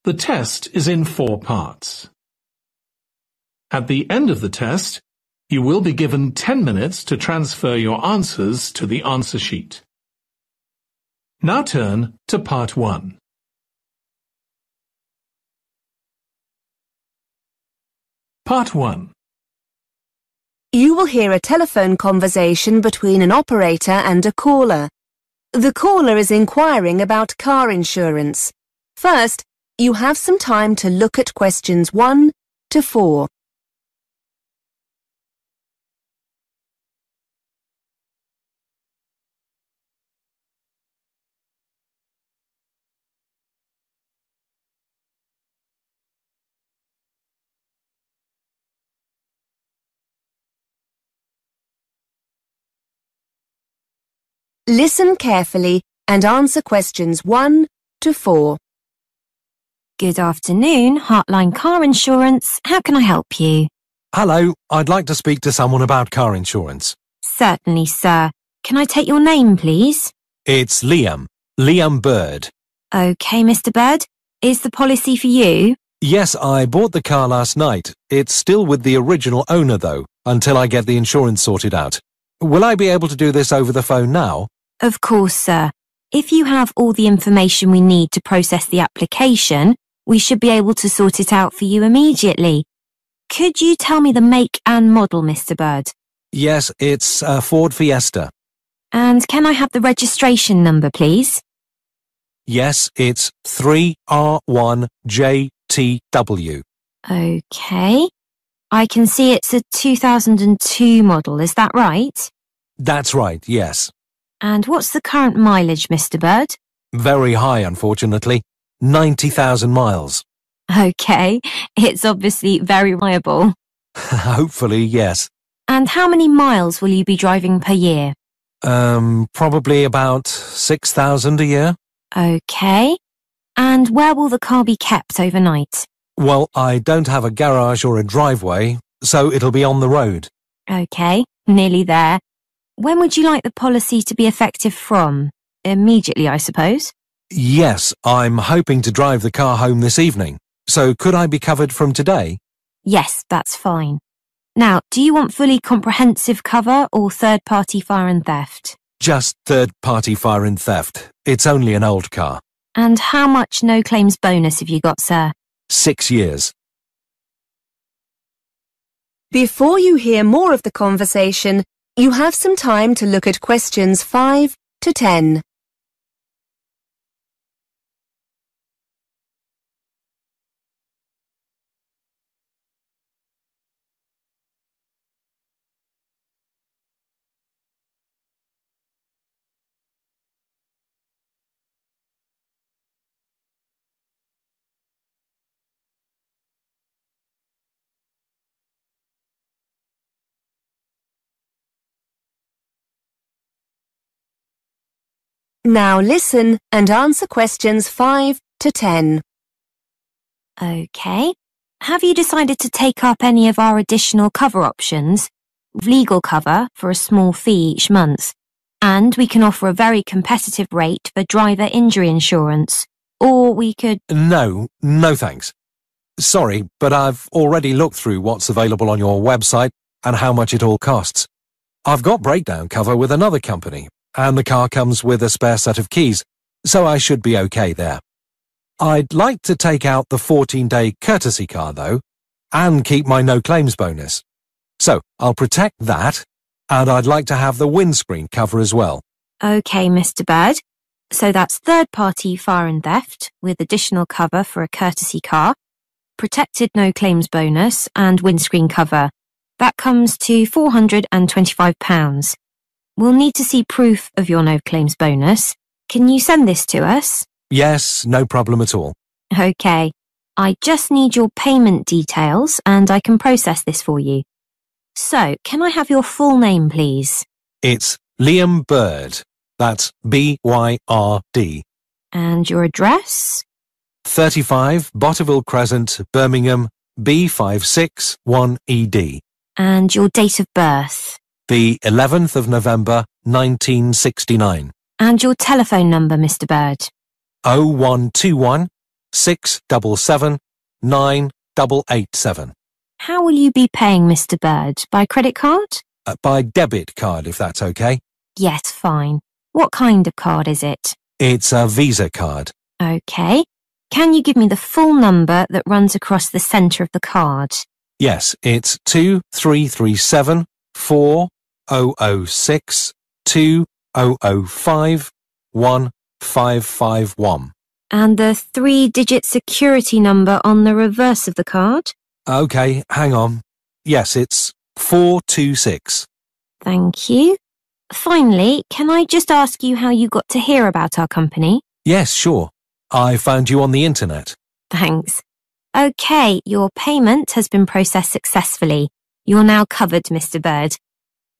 The test is in 4 parts. At the end of the test, you will be given 10 minutes to transfer your answers to the answer sheet. Now turn to Part 1. Part 1. You will hear a telephone conversation between an operator and a caller. The caller is inquiring about car insurance. First, you have some time to look at questions 1 to 4. Listen carefully and answer questions 1 to 4. Good afternoon, Heartline Car Insurance. How can I help you? Hello, I'd like to speak to someone about car insurance. Certainly, sir. Can I take your name, please? It's Liam Bird. OK, Mr. Bird. Is the policy for you? Yes, I bought the car last night. It's still with the original owner, though, until I get the insurance sorted out. Will I be able to do this over the phone now? Of course, sir. If you have all the information we need to process the application, we should be able to sort it out for you immediately. Could you tell me the make and model, Mr. Bird? Yes, it's a Ford Fiesta. And can I have the registration number, please? Yes, it's 3R1JTW. OK. I can see it's a 2002 model, is that right? That's right, yes. And what's the current mileage, Mr. Bird? Very high, unfortunately. 90,000 miles. OK, it's obviously very reliable. Hopefully, yes. And how many miles will you be driving per year? Probably about 6,000 a year. OK. And where will the car be kept overnight? Well, I don't have a garage or a driveway, so it'll be on the road. OK, nearly there. When would you like the policy to be effective from? Immediately, I suppose? Yes, I'm hoping to drive the car home this evening. So could I be covered from today? Yes, that's fine. Now, do you want fully comprehensive cover or third-party fire and theft? Just third-party fire and theft. It's only an old car. And how much no-claims bonus have you got, sir? 6 years. Before you hear more of the conversation, you have some time to look at questions 5 to 10. Now listen and answer questions 5 to 10. OK. Have you decided to take up any of our additional cover options? Legal cover for a small fee each month. And we can offer a very competitive rate for driver injury insurance. Or we could... No thanks. Sorry, but I've already looked through what's available on your website and how much it all costs. I've got breakdown cover with another company, and the car comes with a spare set of keys, so I should be okay there. I'd like to take out the 14-day courtesy car, though, and keep my no-claims bonus. So I'll protect that, and I'd like to have the windscreen cover as well. OK, Mr. Bird. So that's third-party fire and theft with additional cover for a courtesy car, protected no-claims bonus and windscreen cover. That comes to £425. We'll need to see proof of your no-claims bonus. Can you send this to us? Yes, no problem at all. OK. I just need your payment details and I can process this for you. So, can I have your full name, please? It's Liam Bird. That's B-Y-R-D. And your address? 35 Botterville Crescent, Birmingham, B561ED. And your date of birth? The 11th of November, 1969. And your telephone number, Mr. Bird? 0121 677 9887. How will you be paying, Mr. Bird? By credit card? By debit card, if that's okay. Yes, fine. What kind of card is it? It's a Visa card. Okay. Can you give me the full number that runs across the centre of the card? Yes, it's 2337 4006 2005 1551. And the 3-digit security number on the reverse of the card? Okay, hang on. Yes, it's 426. Thank you. Finally, can I just ask you how you got to hear about our company? Yes, sure. I found you on the internet. Thanks. Okay, your payment has been processed successfully. You're now covered, Mr. Bird.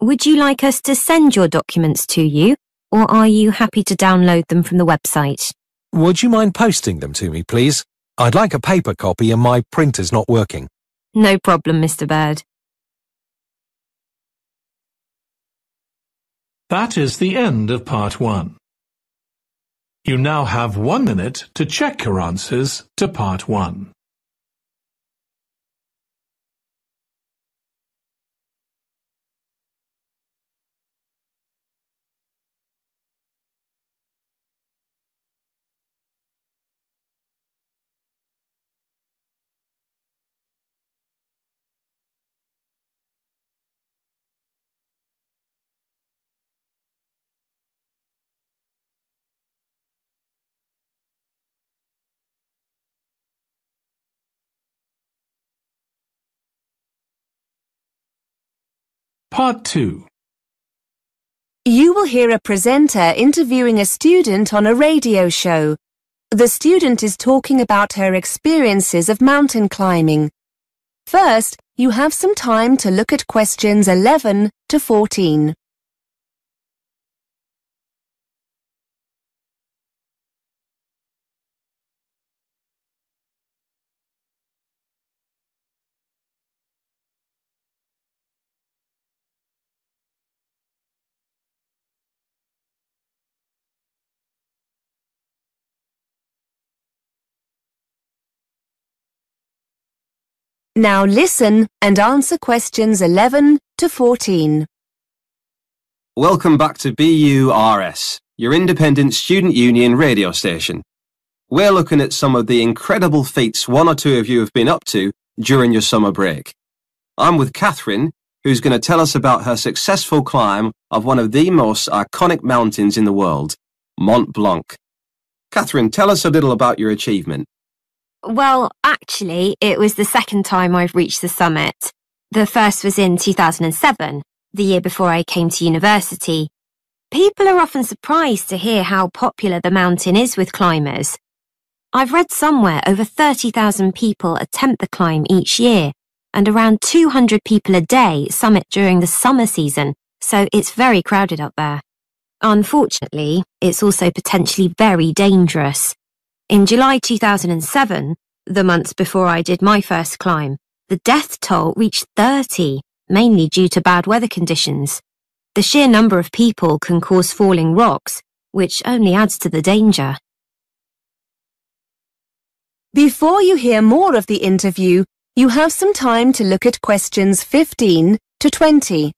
Would you like us to send your documents to you, or are you happy to download them from the website? Would you mind posting them to me, please? I'd like a paper copy and my printer's not working. No problem, Mr. Bird. That is the end of part 1. You now have 1 minute to check your answers to part 1. Part 2. You will hear a presenter interviewing a student on a radio show. The student is talking about her experiences of mountain climbing. First, you have some time to look at questions 11 to 14. Now listen and answer questions 11 to 14. Welcome back to BURS, your independent student union radio station. We're looking at some of the incredible feats one or two of you have been up to during your summer break. I'm with Catherine, who's going to tell us about her successful climb of one of the most iconic mountains in the world, Mont Blanc. Catherine, tell us a little about your achievement. Well, actually, it was the second time I've reached the summit. The first was in 2007, the year before I came to university. People are often surprised to hear how popular the mountain is with climbers. I've read somewhere over 30,000 people attempt the climb each year, and around 200 people a day summit during the summer season, so it's very crowded up there. Unfortunately, it's also potentially very dangerous. In July 2007, the months before I did my first climb, the death toll reached 30, mainly due to bad weather conditions. The sheer number of people can cause falling rocks, which only adds to the danger. Before you hear more of the interview, you have some time to look at questions 15 to 20.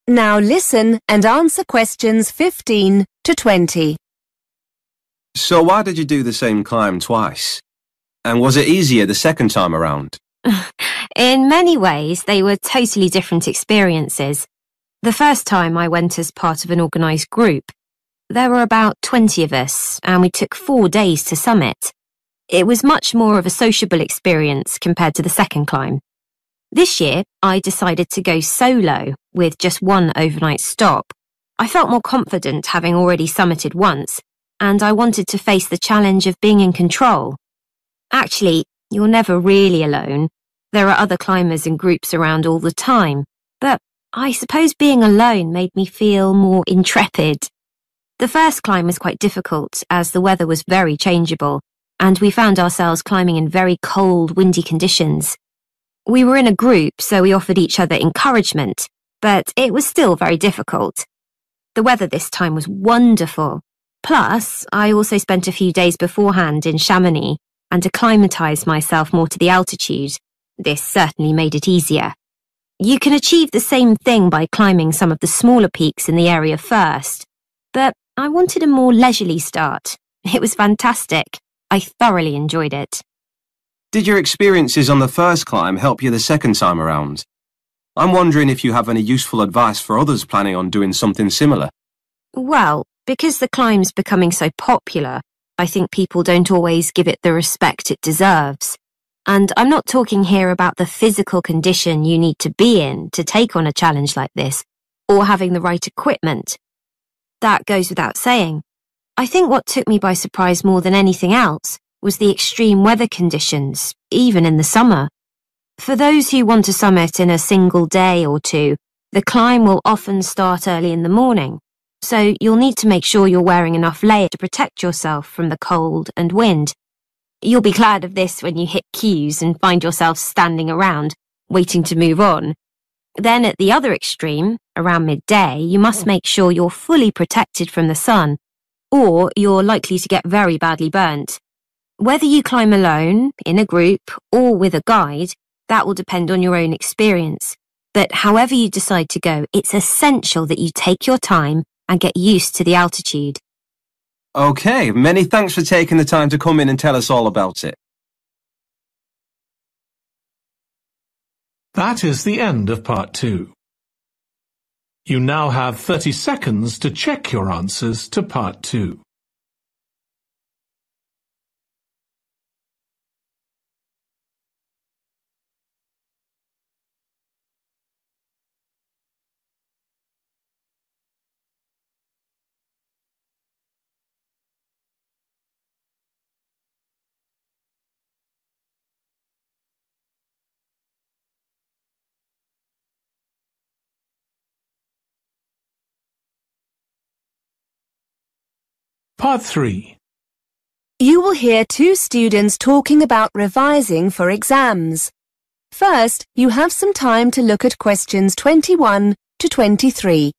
Now listen and answer questions 15 to 20. So why did you do the same climb twice? And was it easier the second time around? In many ways, they were totally different experiences. The first time I went as part of an organised group. There were about 20 of us, and we took 4 days to summit. It was much more of a sociable experience compared to the second climb. This year, I decided to go solo with just one overnight stop. I felt more confident having already summited once, and I wanted to face the challenge of being in control. Actually, you're never really alone. There are other climbers and groups around all the time, but I suppose being alone made me feel more intrepid. The first climb was quite difficult as the weather was very changeable, and we found ourselves climbing in very cold, windy conditions. We were in a group, so we offered each other encouragement, but it was still very difficult. The weather this time was wonderful. Plus, I also spent a few days beforehand in Chamonix and acclimatized myself more to the altitude. This certainly made it easier. You can achieve the same thing by climbing some of the smaller peaks in the area first, but I wanted a more leisurely start. It was fantastic. I thoroughly enjoyed it. Did your experiences on the first climb help you the second time around? I'm wondering if you have any useful advice for others planning on doing something similar. Well, because the climb's becoming so popular, I think people don't always give it the respect it deserves. And I'm not talking here about the physical condition you need to be in to take on a challenge like this, or having the right equipment. That goes without saying. I think what took me by surprise more than anything else was the extreme weather conditions, even in the summer. For those who want to summit in a single day or two, the climb will often start early in the morning, so you'll need to make sure you're wearing enough layer to protect yourself from the cold and wind. You'll be glad of this when you hit queues and find yourself standing around, waiting to move on. Then at the other extreme, around midday, you must make sure you're fully protected from the sun, or you're likely to get very badly burnt. Whether you climb alone, in a group, or with a guide, that will depend on your own experience. But however you decide to go, it's essential that you take your time and get used to the altitude. Okay, many thanks for taking the time to come in and tell us all about it. That is the end of part 2. You now have 30 seconds to check your answers to part 2. Part 3. You will hear two students talking about revising for exams. First, you have some time to look at questions 21 to 23.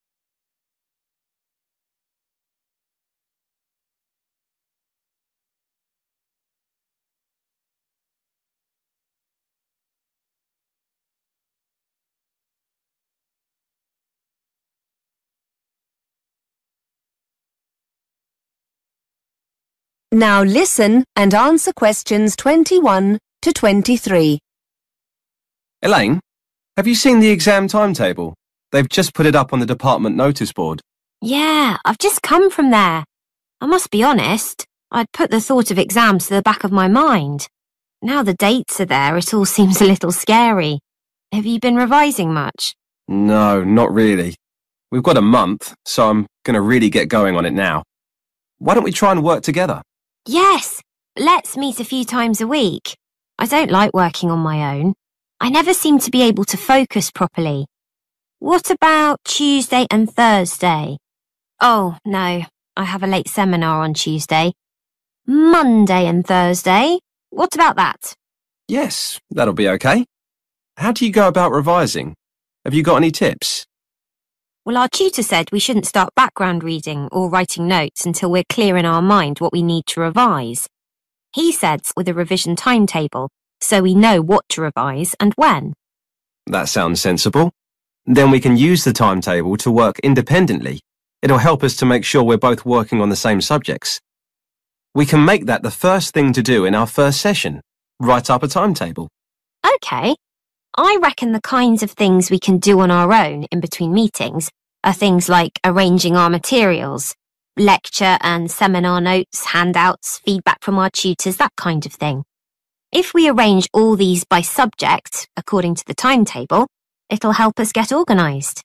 Now listen and answer questions 21 to 23. Elaine, have you seen the exam timetable? They've just put it up on the department notice board. Yeah, I've just come from there. I must be honest, I'd put the thought of exams to the back of my mind. Now the dates are there, it all seems a little scary. Have you been revising much? No, not really. We've got a month, so I'm going to really get going on it now. Why don't we try and work together? Yes, let's meet a few times a week. I don't like working on my own. I never seem to be able to focus properly. What about Tuesday and Thursday? Oh, no, I have a late seminar on Tuesday. Monday and Thursday? What about that? Yes, that'll be okay. How do you go about revising? Have you got any tips? Well, our tutor said we shouldn't start background reading or writing notes until we're clear in our mind what we need to revise. He said with a revision timetable, so we know what to revise and when. That sounds sensible. Then we can use the timetable to work independently. It'll help us to make sure we're both working on the same subjects. We can make that the first thing to do in our first session. Write up a timetable. Okay. I reckon the kinds of things we can do on our own in between meetings are things like arranging our materials, lecture and seminar notes, handouts, feedback from our tutors, that kind of thing. If we arrange all these by subject, according to the timetable, it'll help us get organised.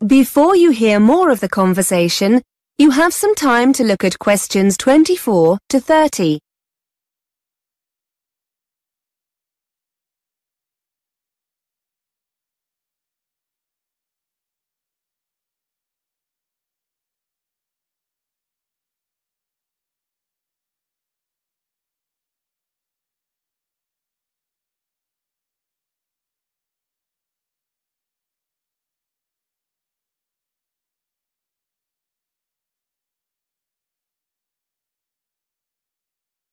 Before you hear more of the conversation, you have some time to look at questions 24 to 30.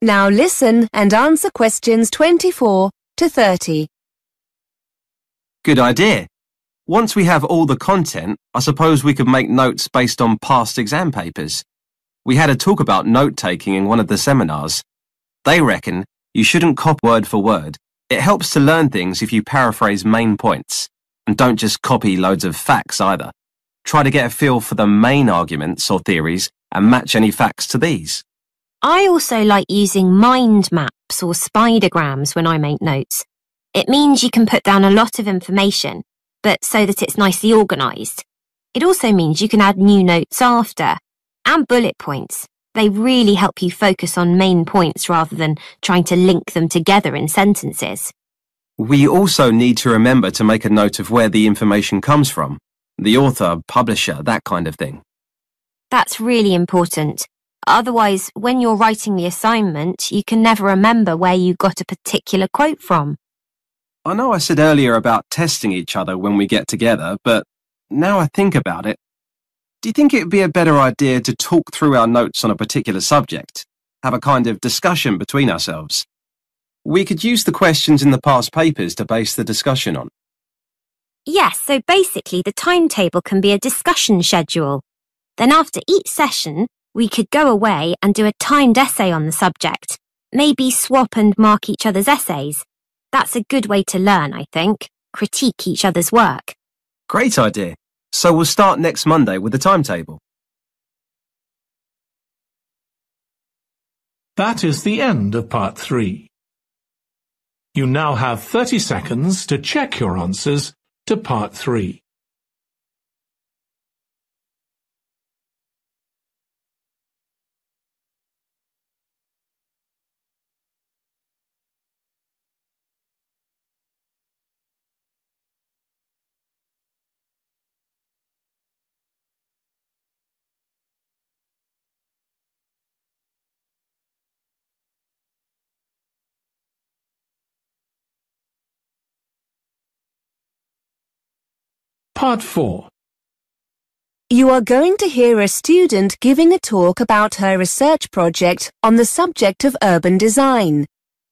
Now listen and answer questions 24 to 30. Good idea. Once we have all the content, I suppose we could make notes based on past exam papers. We had a talk about note-taking in one of the seminars. They reckon you shouldn't copy word for word. It helps to learn things if you paraphrase main points. And don't just copy loads of facts either. Try to get a feel for the main arguments or theories and match any facts to these. I also like using mind maps or spidergrams when I make notes. It means you can put down a lot of information, but so that it's nicely organised. It also means you can add new notes after. And bullet points. They really help you focus on main points rather than trying to link them together in sentences. We also need to remember to make a note of where the information comes from. The author, publisher, that kind of thing. That's really important. Otherwise, when you're writing the assignment, you can never remember where you got a particular quote from. I know I said earlier about testing each other when we get together, but now I think about it, do you think it would be a better idea to talk through our notes on a particular subject? Have a kind of discussion between ourselves? We could use the questions in the past papers to base the discussion on. Yes, so basically the timetable can be a discussion schedule. Then after each session, we could go away and do a timed essay on the subject. Maybe swap and mark each other's essays. That's a good way to learn, I think. Critique each other's work. Great idea. So we'll start next Monday with the timetable. That is the end of part 3. You now have 30 seconds to check your answers to part 3. Part 4. You are going to hear a student giving a talk about her research project on the subject of urban design.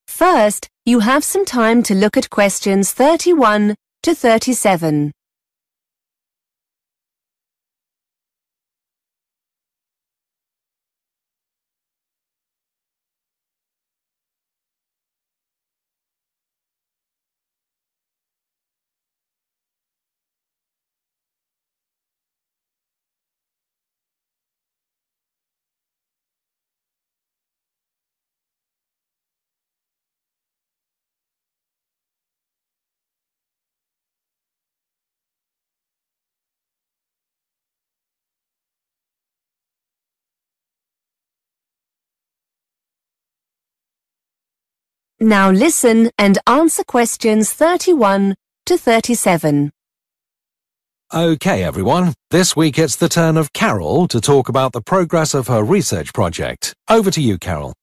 First, you have some time to look at questions 31 to 37. Now listen and answer questions 31 to 37. OK, everyone. This week it's the turn of Carol to talk about the progress of her research project. Over to you, Carol.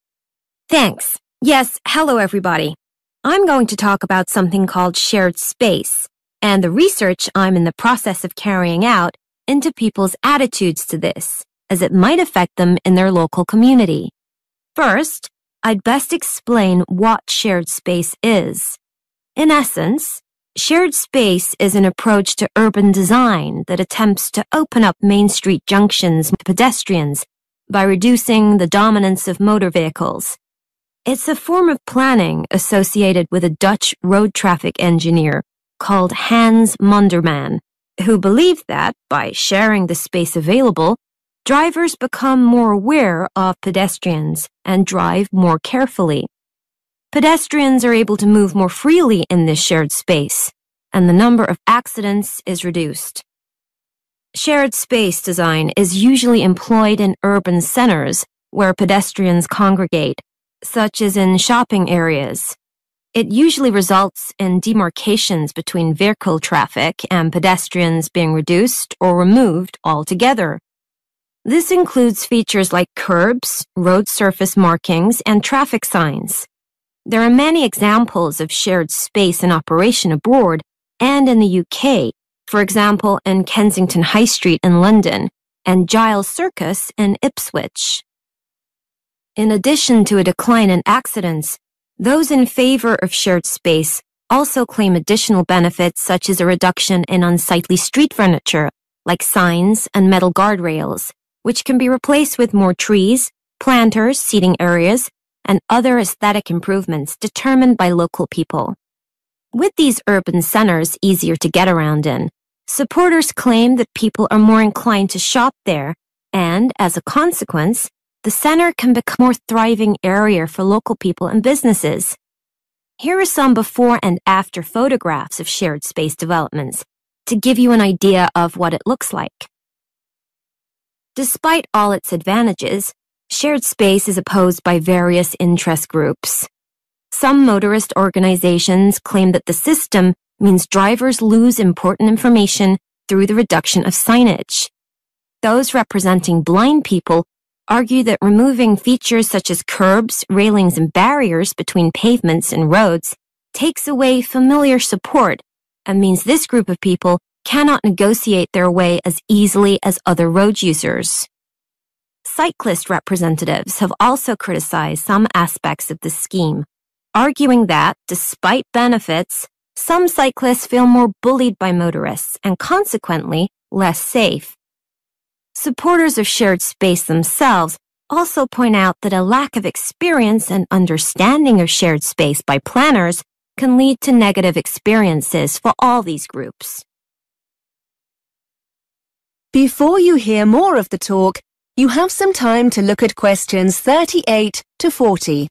Thanks. Yes, hello everybody. I'm going to talk about something called shared space and the research I'm in the process of carrying out into people's attitudes to this, as it might affect them in their local community. First, I'd best explain what shared space is. In essence, shared space is an approach to urban design that attempts to open up main street junctions to pedestrians by reducing the dominance of motor vehicles. It's a form of planning associated with a Dutch road traffic engineer called Hans Munderman, who believed that, by sharing the space available, drivers become more aware of pedestrians and drive more carefully. Pedestrians are able to move more freely in this shared space, and the number of accidents is reduced. Shared space design is usually employed in urban centers where pedestrians congregate, such as in shopping areas. It usually results in demarcations between vehicle traffic and pedestrians being reduced or removed altogether. This includes features like curbs, road surface markings, and traffic signs. There are many examples of shared space in operation abroad and in the UK, for example in Kensington High Street in London and Giles Circus in Ipswich. In addition to a decline in accidents, those in favor of shared space also claim additional benefits such as a reduction in unsightly street furniture, like signs and metal guardrails, which can be replaced with more trees, planters, seating areas, and other aesthetic improvements determined by local people. With these urban centers easier to get around in, supporters claim that people are more inclined to shop there, and, as a consequence, the center can become a more thriving area for local people and businesses. Here are some before and after photographs of shared space developments to give you an idea of what it looks like. Despite all its advantages, shared space is opposed by various interest groups. Some motorist organizations claim that the system means drivers lose important information through the reduction of signage. Those representing blind people argue that removing features such as curbs, railings, and barriers between pavements and roads takes away familiar support and means this group of people cannot negotiate their way as easily as other road users. Cyclist representatives have also criticized some aspects of the scheme, arguing that, despite benefits, some cyclists feel more bullied by motorists and consequently less safe. Supporters of shared space themselves also point out that a lack of experience and understanding of shared space by planners can lead to negative experiences for all these groups. Before you hear more of the talk, you have some time to look at questions 38 to 40.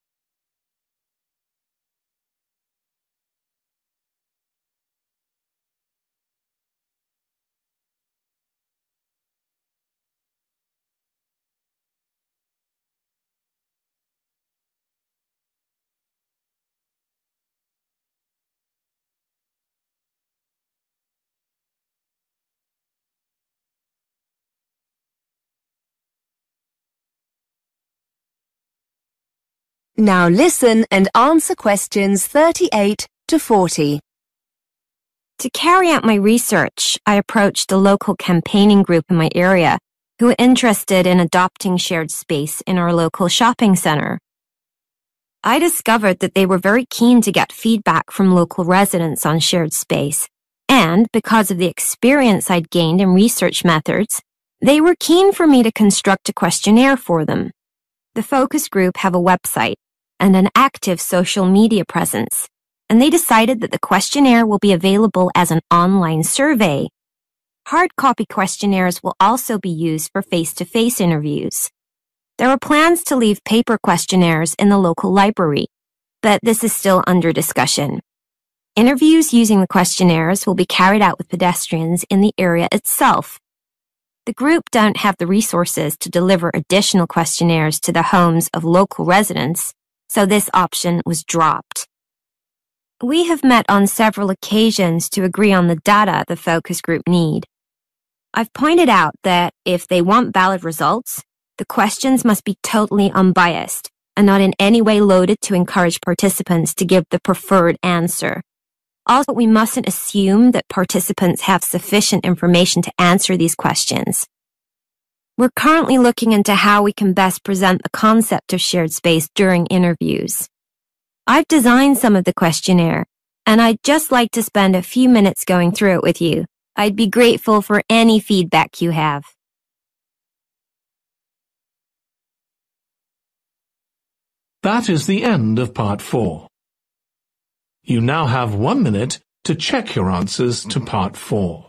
Now listen and answer questions 38 to 40. To carry out my research, I approached a local campaigning group in my area who were interested in adopting shared space in our local shopping center. I discovered that they were very keen to get feedback from local residents on shared space, and because of the experience I'd gained in research methods, they were keen for me to construct a questionnaire for them. The focus group have a website and an active social media presence, and they decided that the questionnaire will be available as an online survey. Hard copy questionnaires will also be used for face-to-face interviews. There are plans to leave paper questionnaires in the local library, but this is still under discussion. Interviews using the questionnaires will be carried out with pedestrians in the area itself. The group don't have the resources to deliver additional questionnaires to the homes of local residents, so this option was dropped. We have met on several occasions to agree on the data the focus group need. I've pointed out that if they want valid results, the questions must be totally unbiased and not in any way loaded to encourage participants to give the preferred answer. Also, we mustn't assume that participants have sufficient information to answer these questions. We're currently looking into how we can best present the concept of shared space during interviews. I've designed some of the questionnaire, and I'd just like to spend a few minutes going through it with you. I'd be grateful for any feedback you have. That is the end of part 4. You now have 1 minute to check your answers to part 4.